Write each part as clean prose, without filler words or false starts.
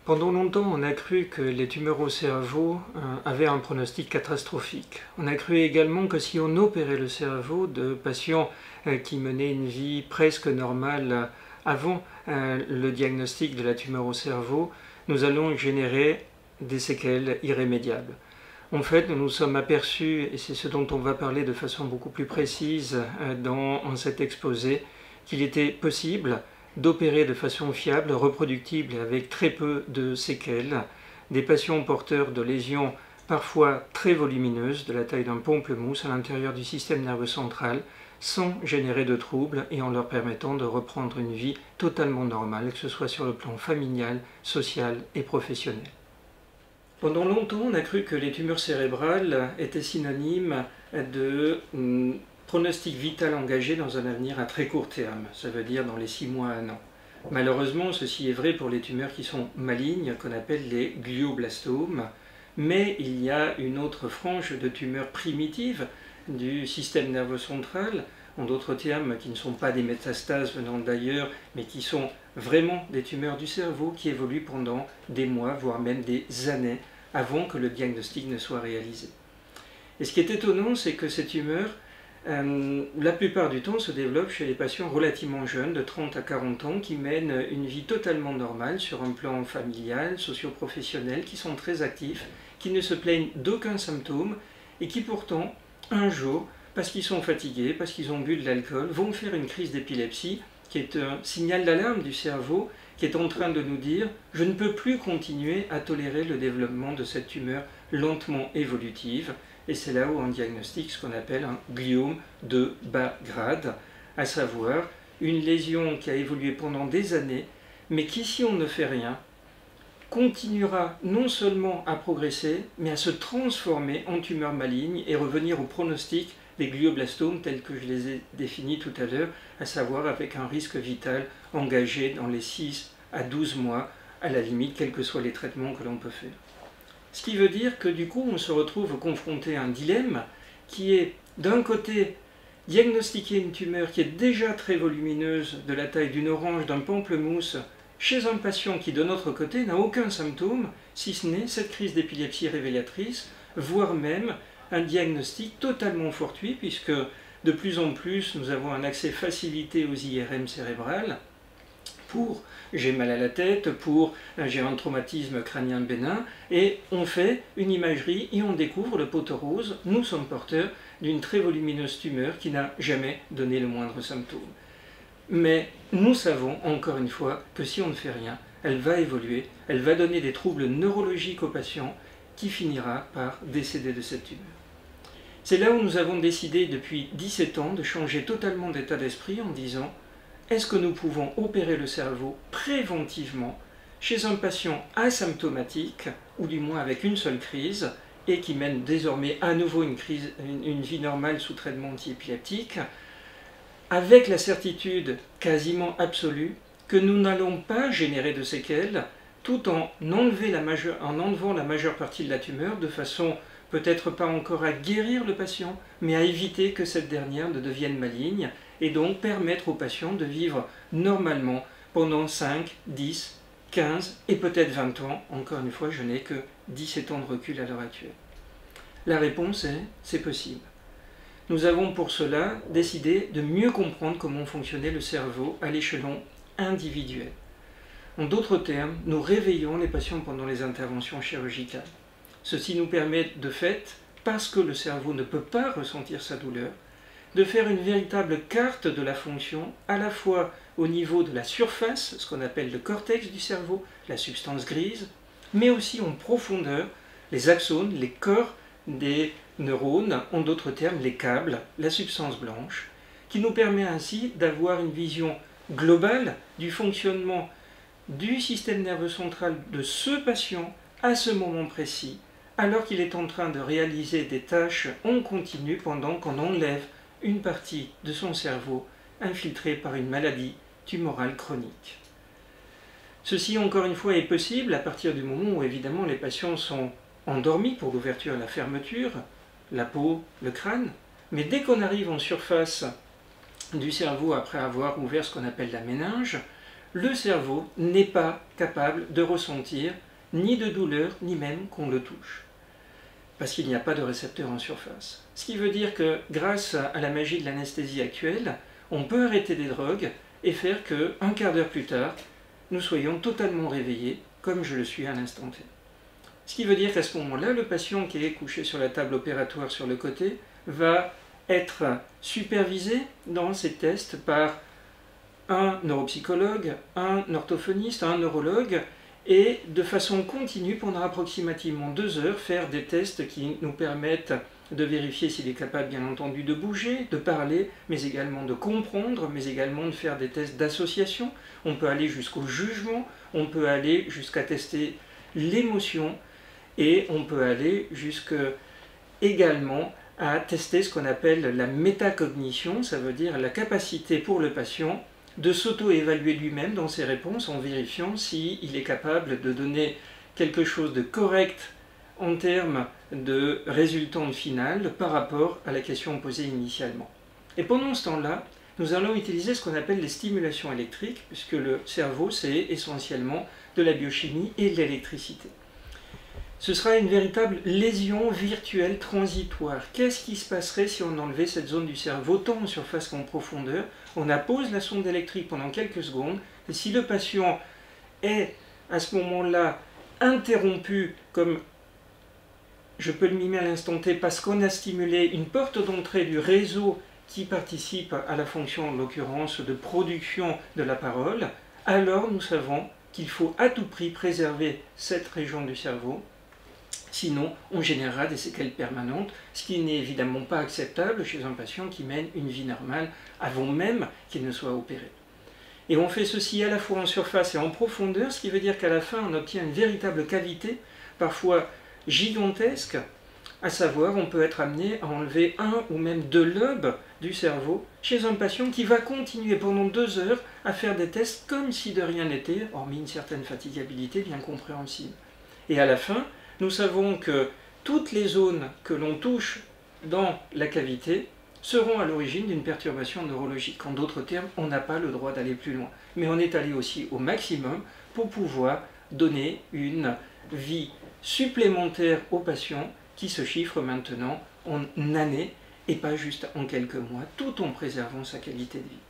Pendant longtemps, on a cru que les tumeurs au cerveau avaient un pronostic catastrophique. On a cru également que si on opérait le cerveau de patients qui menaient une vie presque normale avant le diagnostic de la tumeur au cerveau, nous allons générer des séquelles irrémédiables. En fait, nous nous sommes aperçus, et c'est ce dont on va parler de façon beaucoup plus précise dans cet exposé, qu'il était possible d'opérer de façon fiable, reproductible et avec très peu de séquelles des patients porteurs de lésions parfois très volumineuses, de la taille d'un pamplemousse à l'intérieur du système nerveux central, sans générer de troubles et en leur permettant de reprendre une vie totalement normale, que ce soit sur le plan familial, social et professionnel. Pendant longtemps, on a cru que les tumeurs cérébrales étaient synonymes de pronostic vital engagé dans un avenir à très court terme, ça veut dire dans les 6 mois à 1 an. Malheureusement, ceci est vrai pour les tumeurs qui sont malignes, qu'on appelle les glioblastomes, mais il y a une autre frange de tumeurs primitives du système nerveux central, en d'autres termes qui ne sont pas des métastases venant d'ailleurs, mais qui sont vraiment des tumeurs du cerveau qui évoluent pendant des mois, voire même des années, avant que le diagnostic ne soit réalisé. Et ce qui est étonnant, c'est que ces tumeurs, la plupart du temps, se développent chez les patients relativement jeunes, de 30 à 40 ans, qui mènent une vie totalement normale sur un plan familial, socio-professionnel, qui sont très actifs, qui ne se plaignent d'aucun symptôme, et qui pourtant, un jour, parce qu'ils sont fatigués, parce qu'ils ont bu de l'alcool, vont faire une crise d'épilepsie, qui est un signal d'alarme du cerveau, qui est en train de nous dire « je ne peux plus continuer à tolérer le développement de cette tumeur lentement évolutive ». Et c'est là où on diagnostique ce qu'on appelle un gliome de bas grade, à savoir une lésion qui a évolué pendant des années, mais qui, si on ne fait rien, continuera non seulement à progresser, mais à se transformer en tumeur maligne et revenir au pronostic des glioblastomes tels que je les ai définis tout à l'heure, à savoir avec un risque vital engagé dans les 6 à 12 mois, à la limite, quels que soient les traitements que l'on peut faire. Ce qui veut dire que du coup, on se retrouve confronté à un dilemme qui est, d'un côté, diagnostiquer une tumeur qui est déjà très volumineuse, de la taille d'une orange, d'un pamplemousse, chez un patient qui, de notre côté, n'a aucun symptôme, si ce n'est cette crise d'épilepsie révélatrice, voire même un diagnostic totalement fortuit, puisque de plus en plus, nous avons un accès facilité aux IRM cérébrales, pour j'ai mal à la tête, pour j'ai un traumatisme crânien bénin, et on fait une imagerie et on découvre le poteau rose, nous sommes porteurs d'une très volumineuse tumeur qui n'a jamais donné le moindre symptôme. Mais nous savons, encore une fois, que si on ne fait rien, elle va évoluer, elle va donner des troubles neurologiques aux patients qui finira par décéder de cette tumeur. C'est là où nous avons décidé depuis 17 ans de changer totalement d'état d'esprit en disant est-ce que nous pouvons opérer le cerveau préventivement chez un patient asymptomatique, ou du moins avec une seule crise, et qui mène désormais à nouveau une vie normale sous traitement antiépileptique, avec la certitude quasiment absolue que nous n'allons pas générer de séquelles, tout en enlevant la majeure partie de la tumeur, de façon peut-être pas encore à guérir le patient, mais à éviter que cette dernière ne devienne maligne, et donc permettre aux patients de vivre normalement pendant 5, 10, 15 et peut-être 20 ans. Encore une fois, je n'ai que 17 ans de recul à l'heure actuelle. La réponse est c'est possible. Nous avons pour cela décidé de mieux comprendre comment fonctionnait le cerveau à l'échelon individuel. En d'autres termes, nous réveillons les patients pendant les interventions chirurgicales. Ceci nous permet de fait, parce que le cerveau ne peut pas ressentir sa douleur, de faire une véritable carte de la fonction, à la fois au niveau de la surface, ce qu'on appelle le cortex du cerveau, la substance grise, mais aussi en profondeur, les axones, les corps des neurones, en d'autres termes les câbles, la substance blanche, qui nous permet ainsi d'avoir une vision globale du fonctionnement du système nerveux central de ce patient à ce moment précis, alors qu'il est en train de réaliser des tâches en continu pendant qu'on enlève une partie de son cerveau infiltrée par une maladie tumorale chronique. Ceci, encore une fois, est possible à partir du moment où, évidemment, les patients sont endormis pour l'ouverture et la fermeture, la peau, le crâne, mais dès qu'on arrive en surface du cerveau après avoir ouvert ce qu'on appelle la méninge, le cerveau n'est pas capable de ressentir ni de douleur, ni même qu'on le touche, parce qu'il n'y a pas de récepteur en surface. Ce qui veut dire que grâce à la magie de l'anesthésie actuelle, on peut arrêter des drogues et faire que, un quart d'heure plus tard, nous soyons totalement réveillés, comme je le suis à l'instant T. Ce qui veut dire qu'à ce moment-là, le patient qui est couché sur la table opératoire sur le côté va être supervisé dans ses tests par un neuropsychologue, un orthophoniste, un neurologue, et de façon continue, pendant approximativement 2 heures, faire des tests qui nous permettent de vérifier s'il est capable, bien entendu, de bouger, de parler, mais également de comprendre, mais également de faire des tests d'association. On peut aller jusqu'au jugement, on peut aller jusqu'à tester l'émotion, et on peut aller jusqu'à également à tester ce qu'on appelle la métacognition, ça veut dire la capacité pour le patient de s'auto-évaluer lui-même dans ses réponses en vérifiant s'il est capable de donner quelque chose de correct en termes de résultante finale par rapport à la question posée initialement. Et pendant ce temps-là, nous allons utiliser ce qu'on appelle les stimulations électriques, puisque le cerveau, c'est essentiellement de la biochimie et de l'électricité. Ce sera une véritable lésion virtuelle transitoire. Qu'est-ce qui se passerait si on enlevait cette zone du cerveau, tant en surface qu'en profondeur? On appose la sonde électrique pendant quelques secondes, et si le patient est à ce moment-là interrompu, comme je peux le mimer à l'instant T, parce qu'on a stimulé une porte d'entrée du réseau qui participe à la fonction, en l'occurrence, de production de la parole, alors nous savons qu'il faut à tout prix préserver cette région du cerveau. Sinon, on générera des séquelles permanentes, ce qui n'est évidemment pas acceptable chez un patient qui mène une vie normale avant même qu'il ne soit opéré. Et on fait ceci à la fois en surface et en profondeur, ce qui veut dire qu'à la fin, on obtient une véritable cavité, parfois gigantesque, à savoir, on peut être amené à enlever 1 ou même 2 lobes du cerveau chez un patient qui va continuer pendant 2 heures à faire des tests comme si de rien n'était, hormis une certaine fatigabilité bien compréhensible. Et à la fin, nous savons que toutes les zones que l'on touche dans la cavité seront à l'origine d'une perturbation neurologique. En d'autres termes, on n'a pas le droit d'aller plus loin. Mais on est allé aussi au maximum pour pouvoir donner une vie supplémentaire aux patients qui se chiffre maintenant en années et pas juste en quelques mois, tout en préservant sa qualité de vie.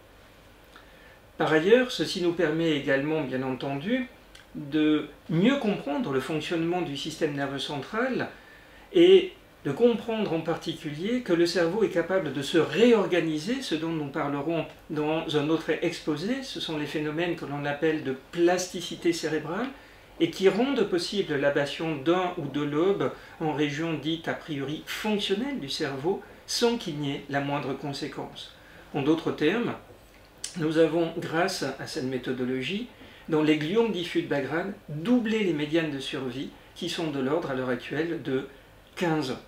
Par ailleurs, ceci nous permet également, bien entendu, de mieux comprendre le fonctionnement du système nerveux central et de comprendre en particulier que le cerveau est capable de se réorganiser, ce dont nous parlerons dans un autre exposé. Ce sont les phénomènes que l'on appelle de plasticité cérébrale et qui rendent possible l'ablation d'un ou deux lobes en région dite a priori fonctionnelle du cerveau sans qu'il n'y ait la moindre conséquence. En d'autres termes, nous avons, grâce à cette méthodologie, dans les gliomes diffus de Bagrane, doublé les médianes de survie qui sont de l'ordre à l'heure actuelle de 15 ans.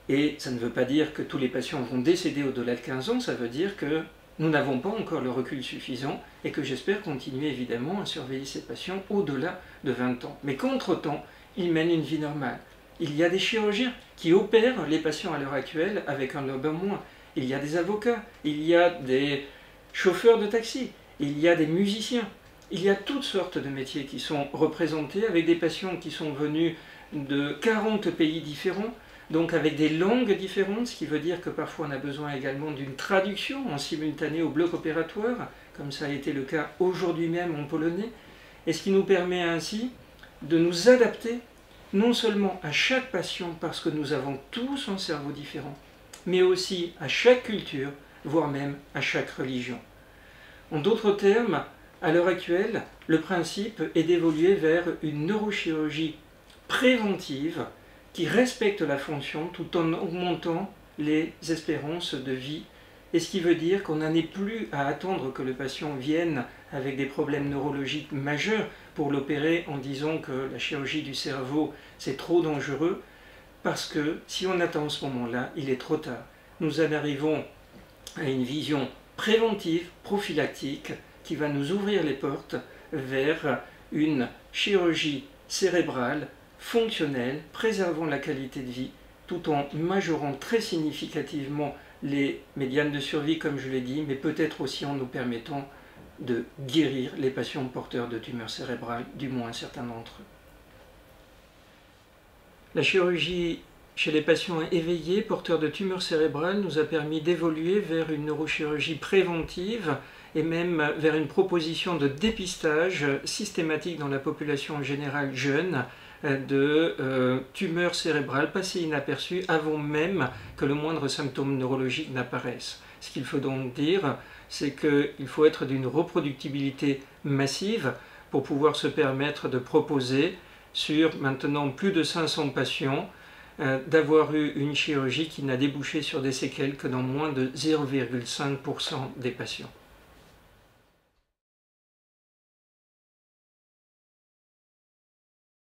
Et ça ne veut pas dire que tous les patients vont décéder au-delà de 15 ans, ça veut dire que nous n'avons pas encore le recul suffisant et que j'espère continuer évidemment à surveiller ces patients au-delà de 20 ans. Mais qu'entre-temps, ils mènent une vie normale. Il y a des chirurgiens qui opèrent les patients à l'heure actuelle avec un lobe en moins. Il y a des avocats, il y a des chauffeurs de taxi, il y a des musiciens. Il y a toutes sortes de métiers qui sont représentés avec des patients qui sont venus de 40 pays différents, donc avec des langues différentes, ce qui veut dire que parfois on a besoin également d'une traduction en simultané au bloc opératoire, comme ça a été le cas aujourd'hui même en polonais, et ce qui nous permet ainsi de nous adapter non seulement à chaque patient parce que nous avons tous un cerveau différent, mais aussi à chaque culture, voire même à chaque religion. En d'autres termes, à l'heure actuelle, le principe est d'évoluer vers une neurochirurgie préventive qui respecte la fonction tout en augmentant les espérances de vie. Et ce qui veut dire qu'on n'en est plus à attendre que le patient vienne avec des problèmes neurologiques majeurs pour l'opérer en disant que la chirurgie du cerveau c'est trop dangereux, parce que si on attend ce moment-là, il est trop tard. Nous en arrivons à une vision préventive, prophylactique, qui va nous ouvrir les portes vers une chirurgie cérébrale fonctionnelle, préservant la qualité de vie, tout en majorant très significativement les médianes de survie, comme je l'ai dit, mais peut-être aussi en nous permettant de guérir les patients porteurs de tumeurs cérébrales, du moins certains d'entre eux. La chirurgie chez les patients éveillés porteurs de tumeurs cérébrales nous a permis d'évoluer vers une neurochirurgie préventive et même vers une proposition de dépistage systématique dans la population générale jeune de tumeurs cérébrales passées inaperçues avant même que le moindre symptôme neurologique n'apparaisse. Ce qu'il faut donc dire, c'est qu'il faut être d'une reproductibilité massive pour pouvoir se permettre de proposer sur maintenant plus de 500 patients d'avoir eu une chirurgie qui n'a débouché sur des séquelles que dans moins de 0,5% des patients.